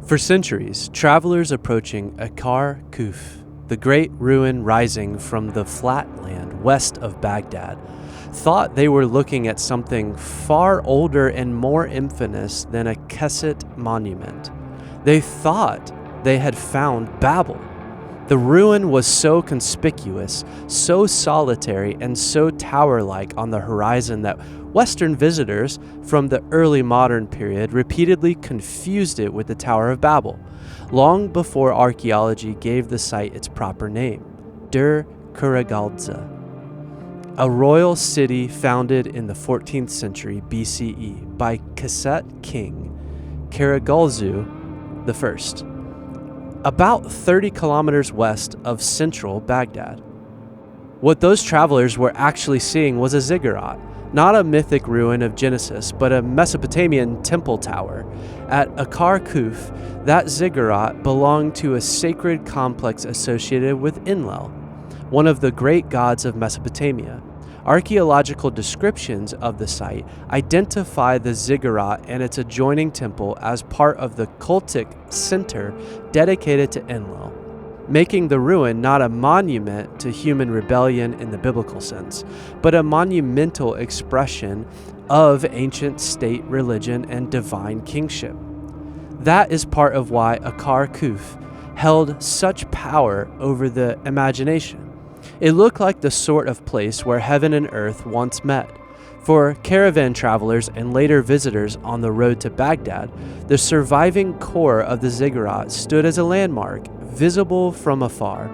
For centuries, travelers approaching Akar Kuf, the great ruin rising from the flat land west of Baghdad, thought they were looking at something far older and more infamous than a Keset monument. They thought they had found Babel. The ruin was so conspicuous, so solitary, and so tower-like on the horizon that Western visitors from the early modern period repeatedly confused it with the Tower of Babel, long before archaeology gave the site its proper name, Der Kuragaldza, a royal city founded in the 14th century BCE by Keset king Karagalzu I, about 30 kilometers west of central Baghdad. What those travelers were actually seeing was a ziggurat, not a mythic ruin of Genesis, but a Mesopotamian temple tower. At Akar Kuf, that ziggurat belonged to a sacred complex associated with Enlil, one of the great gods of Mesopotamia. Archaeological descriptions of the site identify the ziggurat and its adjoining temple as part of the cultic center dedicated to Enlil, making the ruin not a monument to human rebellion in the biblical sense, but a monumental expression of ancient state religion and divine kingship. That is part of why Akar Kuf held such power over the imagination. It looked like the sort of place where heaven and earth once met. For caravan travelers and later visitors on the road to Baghdad, the surviving core of the ziggurat stood as a landmark, visible from afar,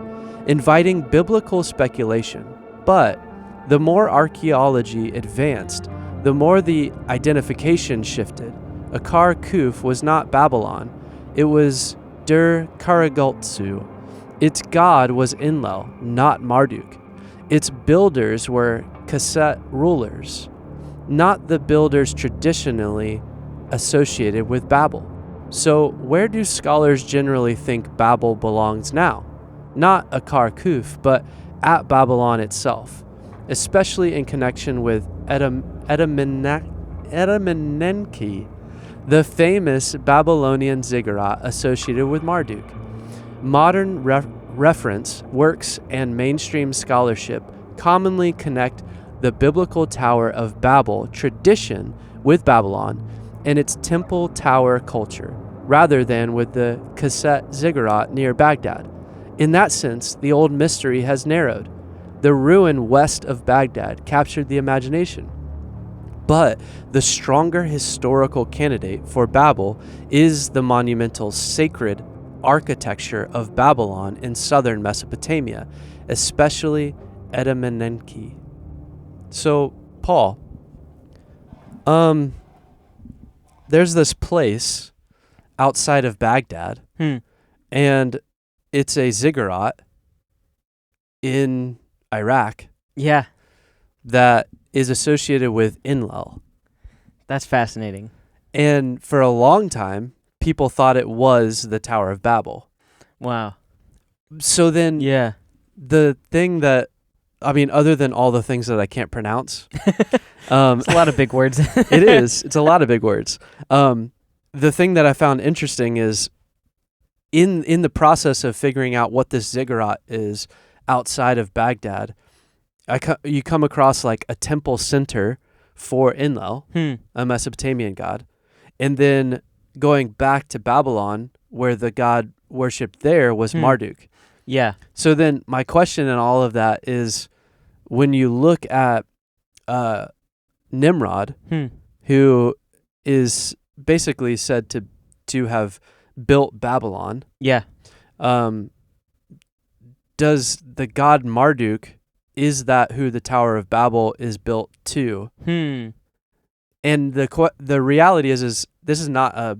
inviting biblical speculation. But the more archaeology advanced, the more the identification shifted. Akar Kuf was not Babylon, it was Der Karagaltsu. Its god was Enlil, not Marduk. Its builders were Keset rulers, not the builders traditionally associated with Babel. So where do scholars generally think Babel belongs now? Not Akar Kuf, but at Babylon itself, especially in connection with Eremenenki, the famous Babylonian ziggurat associated with Marduk. Modern reference works and mainstream scholarship commonly connect the biblical Tower of Babel tradition with Babylon and its temple tower culture, rather than with the Keset ziggurat near Baghdad. In that sense, the old mystery has narrowed. The ruin west of Baghdad captured the imagination. But the stronger historical candidate for Babel is the monumental sacred architecture of Babylon in southern Mesopotamia, especially Eremenenki. So, Paul, there's this place outside of Baghdad, and it's a ziggurat in Iraq. Yeah. That is associated with Enlil. That's fascinating. And for a long time, people thought it was the Tower of Babel. Wow. So then Yeah. the thing that, I mean, other than all the things that I can't pronounce. It's a lot of big words. It is. It's a lot of big words. The thing that I found interesting is in the process of figuring out what this ziggurat is outside of Baghdad, you come across like a temple center for Enlil, a Mesopotamian god. And then going back to Babylon, where the god worshipped there was Marduk. Yeah. So then my question in all of that is, when you look at Nimrod, who is basically said to have built Babylon, Yeah. does the god Marduk, is that who the Tower of Babel is built to? And the reality is this is not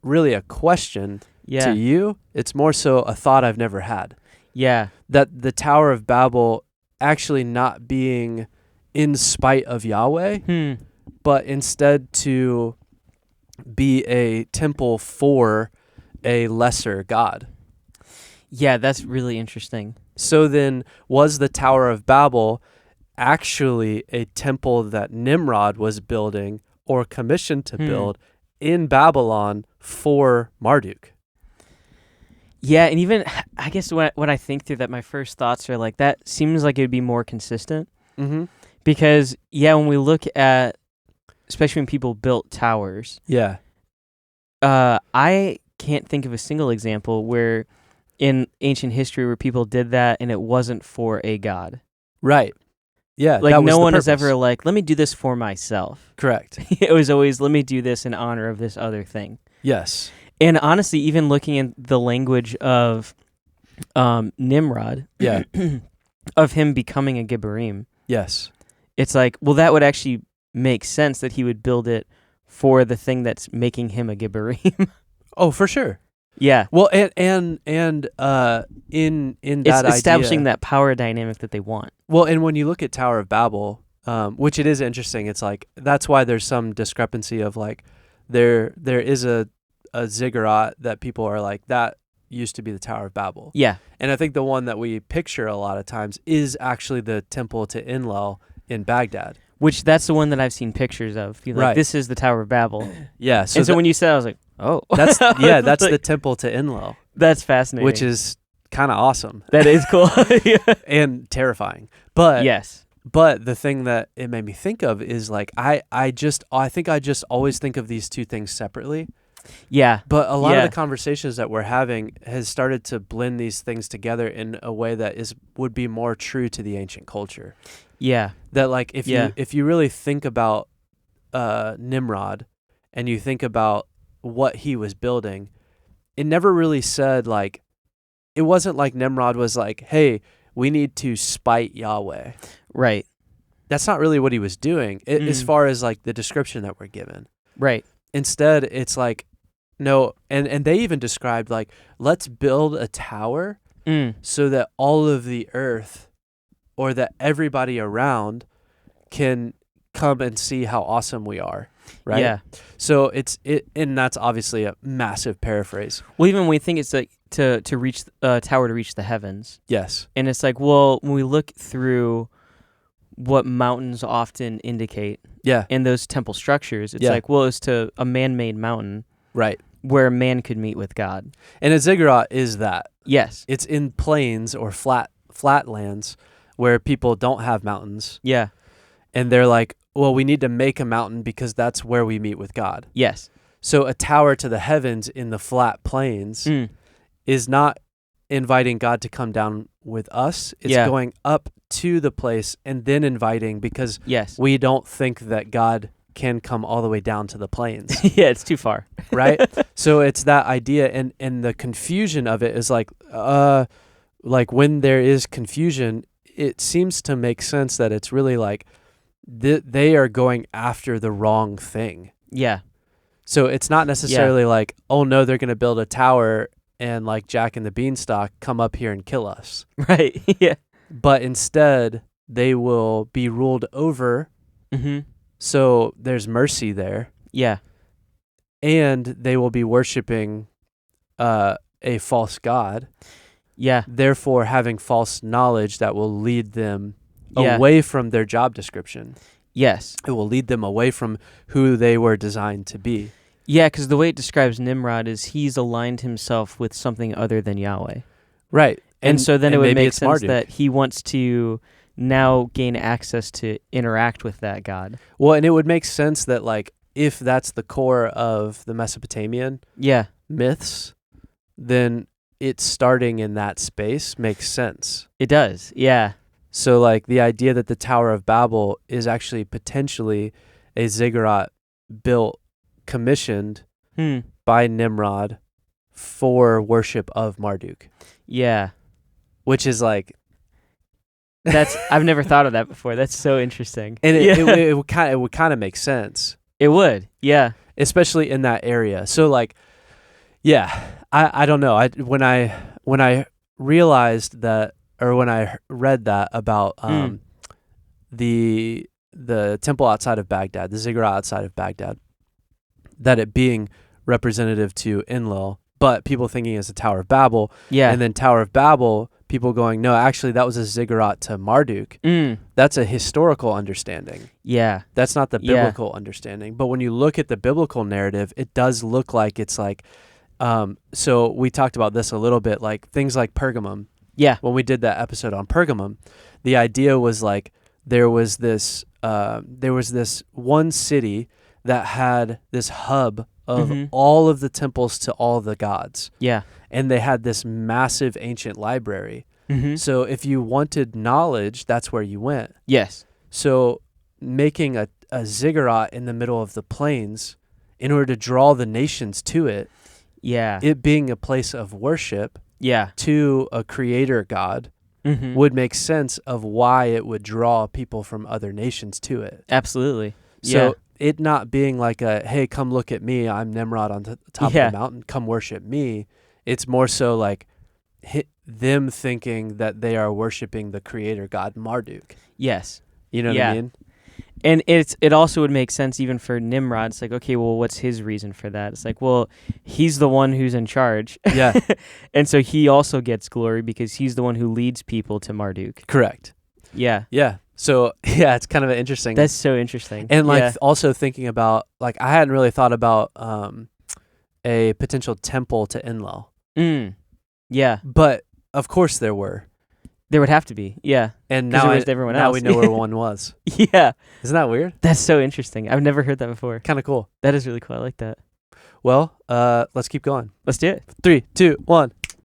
really a question to you. It's more so a thought I've never had. Yeah. That the Tower of Babel actually not being in spite of Yahweh, but instead to be a temple for a lesser god. Yeah, that's really interesting. So then, was the Tower of Babel actually a temple that Nimrod was building or commissioned to build in Babylon for Marduk. Yeah, and even I guess what I think through that, my first thoughts are like that seems like it would be more consistent Mm-hmm. because when we look at, especially when people built towers, Yeah. I can't think of a single example where in ancient history where people did that and it wasn't for a god. Right. Yeah. Like that was no the one is purpose. ever like, let me do this for myself. Correct. It was always, let me do this in honor of this other thing. Yes. And honestly, even looking at the language of Nimrod, Yeah. of him becoming a Gibborim, Yes. it's like, well, that would actually make sense that he would build it for the thing that's making him a Gibborim. Oh, for sure. Yeah. Well, and in that It's establishing idea, that power dynamic that they want. Well, and when you look at Tower of Babel, which it is interesting, it's like that's why there's some discrepancy of like there is a ziggurat that people are like that used to be the Tower of Babel. Yeah. And I think the one that we picture a lot of times is actually the temple to Enlil in Baghdad. Which that's the one that I've seen pictures of. You're like, Right. this is the Tower of Babel. Yeah. So when you said, I was like, oh, that's that's like, the temple to Enlil, that's fascinating. which is kind of awesome. That is cool. Yeah. And terrifying. But Yes. But the thing that it made me think of is like I think I just always think of these two things separately. Yeah. But a lot Yeah. of the conversations that we're having has started to blend these things together in a way that would be more true to the ancient culture. Yeah. That like if you really think about Nimrod and you think about what he was building, it never really said like it wasn't like Nimrod was like, hey, we need to spite Yahweh. Right. That's not really what he was doing as far as like the description that we're given. Right. Instead, it's like, no, and they even described like, let's build a tower so that all of the earth or that everybody around can come and see how awesome we are. Right. Yeah. So and that's obviously a massive paraphrase. Well, even when we think it's like to reach tower to reach the heavens. Yes. And it's like, well, when we look through what mountains often indicate in those temple structures, it's like, well, it's to a man-made mountain. Right. Where man could meet with God. And a ziggurat is that. Yes. It's in plains or flatlands where people don't have mountains. Yeah. And they're like, well, we need to make a mountain because that's where we meet with God. Yes. So a tower to the heavens in the flat plains is not inviting God to come down with us. It's going up to the place and then inviting because we don't think that God can come all the way down to the plains. Yeah, it's too far. Right? So it's that idea and the confusion of it is like when there is confusion, it seems to make sense that it's really like they are going after the wrong thing. Yeah. So it's not necessarily like, oh no, they're going to build a tower and like Jack and the Beanstalk come up here and kill us. Right. Yeah. But instead, they will be ruled over. Mm-hmm. So there's mercy there. Yeah. And they will be worshiping a false god. Yeah. Therefore, having false knowledge that will lead them away from their job description. Yes. It will lead them away from who they were designed to be. Yeah, because the way it describes Nimrod is he's aligned himself with something other than Yahweh. Right. And so then it would make sense Marduk. that he wants to now gain access to interact with that god. Well, and it would make sense that like if that's the core of the Mesopotamian myths, then it's starting in that space makes sense. It does. Yeah. So like the idea that the Tower of Babel is actually potentially a ziggurat built, commissioned by Nimrod for worship of Marduk. Yeah. Which is like I've never thought of that before. That's so interesting. And it would kind of make sense. It would. Yeah. Especially in that area. So like I don't know. When I realized that, or when I read that about the temple outside of Baghdad, the ziggurat outside of Baghdad, that it being representative to Enlil, but people thinking it's the Tower of Babel, and then Tower of Babel people going, no, actually that was a ziggurat to Marduk. That's a historical understanding. Yeah. That's not the biblical understanding. But when you look at the biblical narrative, it does look like it's like, so we talked about this a little bit, like things like Pergamum. Yeah. When we did that episode on Pergamum, the idea was like there was this one city that had this hub of all of the temples to all the gods. Yeah. And they had this massive ancient library. So if you wanted knowledge, that's where you went. Yes. So making a ziggurat in the middle of the plains in order to draw the nations to it, it being a place of worship to a creator God, would make sense of why it would draw people from other nations to it. Absolutely. So it not being like a, hey, come look at me, I'm Nimrod on the top of the mountain, come worship me. It's more so like them thinking that they are worshiping the creator God Marduk. Yes. You know what I mean? And it also would make sense even for Nimrod. It's like, okay, well, what's his reason for that? It's like, well, he's the one who's in charge. Yeah. And so he also gets glory because he's the one who leads people to Marduk. Correct. Yeah. Yeah. So, it's kind of interesting. That's so interesting. And like also thinking about, like, I hadn't really thought about a potential temple to Enlil. Yeah. But of course there were. There would have to be, yeah. And now, everyone else. We know where one was. Yeah. Isn't that weird? That's so interesting. I've never heard that before. Kind of cool. That is really cool. I like that. Well, let's keep going. Let's do it. 3, 2, 1.